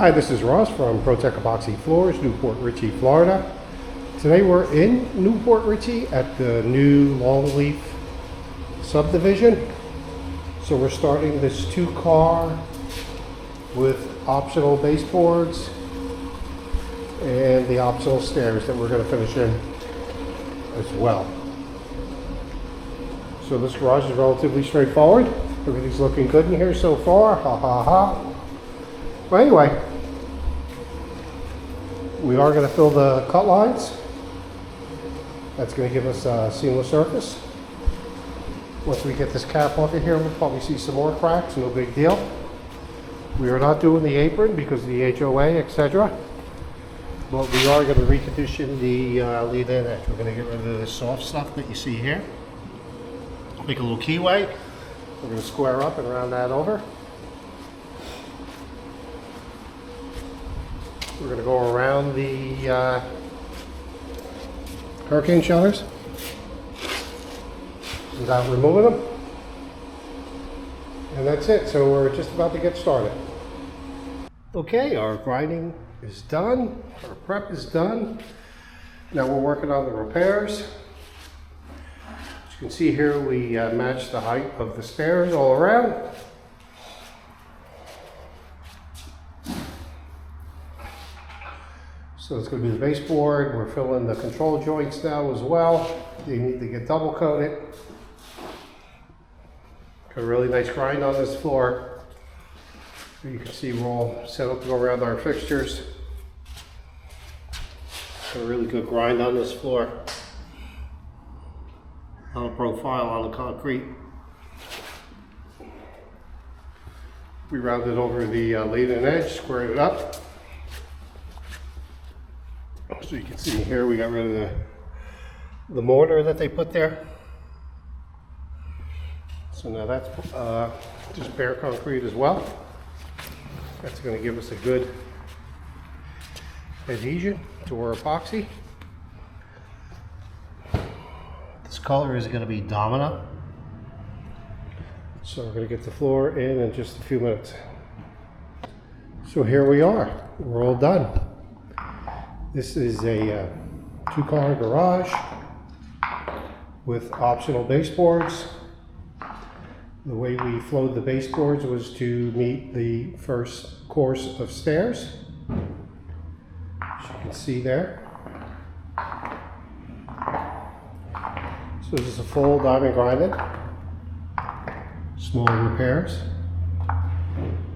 Hi, this is Ross from ProTech Epoxy Floors, Newport Richey, Florida. Today we're in Newport Richey at the new Longleaf subdivision. So we're starting this 2-car with optional baseboards and the optional stairs that we're going to finish in as well. So this garage is relatively straightforward. Everything's looking good in here so far. Ha ha ha. Well, anyway, we are going to fill the cut lines. That's going to give us a seamless surface. Once we get this cap off of here, we'll probably see some more cracks. No big deal. We are not doing the apron because of the HOA, etc. But we are going to recondition the lead-in edge. We're going to get rid of this soft stuff that you see here. Make a little keyway. We're going to square up and round that over. We're going to go around the hurricane shutters without removing them. And that's it. So we're just about to get started. Okay, our grinding is done. Our prep is done. Now we're working on the repairs. As you can see here, we matched the height of the stairs all around. So it's going to be the baseboard. We're filling the control joints now as well. They need to get double coated. Got a really nice grind on this floor. You can see we're all set up to go around our fixtures. Got a really good grind on this floor. On a profile on the concrete. We rounded over the lead-in edge, squared it up. So you can see here we got rid of the mortar that they put there. So now that's just bare concrete as well. That's going to give us a good adhesion to our epoxy. This color is going to be Domino. So we're going to get the floor in just a few minutes. So here we are. We're all done. This is a 2-car garage with optional baseboards. The way we flowed the baseboards was to meet the first course of stairs, as you can see there. So this is a full diamond grinded, small repairs.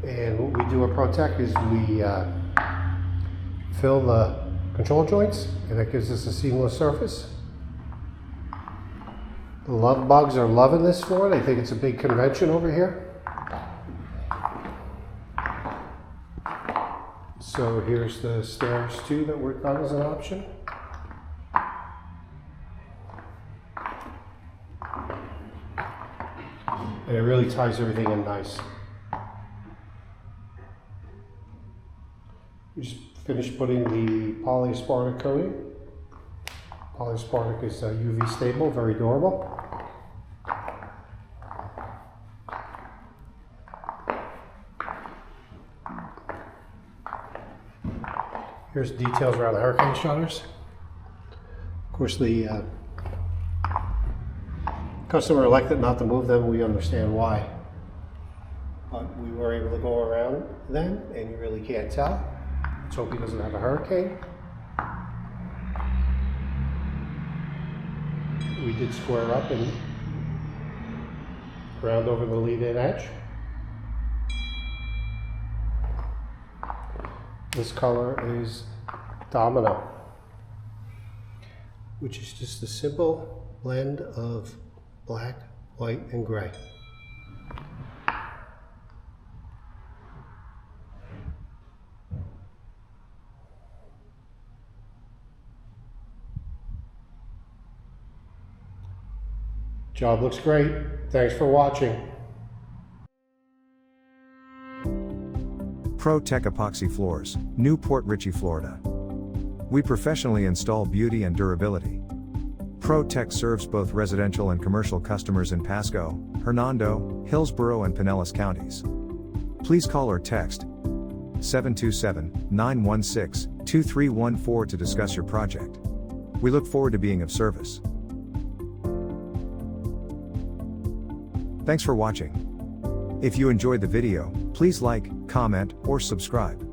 And what we do at ProTech is we fill the control joints, and that gives us a seamless surface. The love bugs are loving this floor. They think it's a big convention over here. So here's the stairs too that were done as an option. And it really ties everything in nice. We just finished putting the polyaspartic coating. Polyaspartic is UV stable, very durable. Here's details around the hurricane shutters. Of course, the customer elected not to move them. We understand why. But we were able to go around them, and you really can't tell. Let's hope he doesn't have a hurricane. We did square up and round over the lead-in edge. This color is Domino, which is just a simple blend of black, white, and gray. Job looks great. Thanks for watching. ProTech Epoxy Floors, Newport Richey, Florida. We professionally install beauty and durability. ProTech serves both residential and commercial customers in Pasco, Hernando, Hillsborough, and Pinellas counties. Please call or text 727-916-2314 to discuss your project. We look forward to being of service. Thanks for watching. If you enjoyed the video, please like, comment, or subscribe.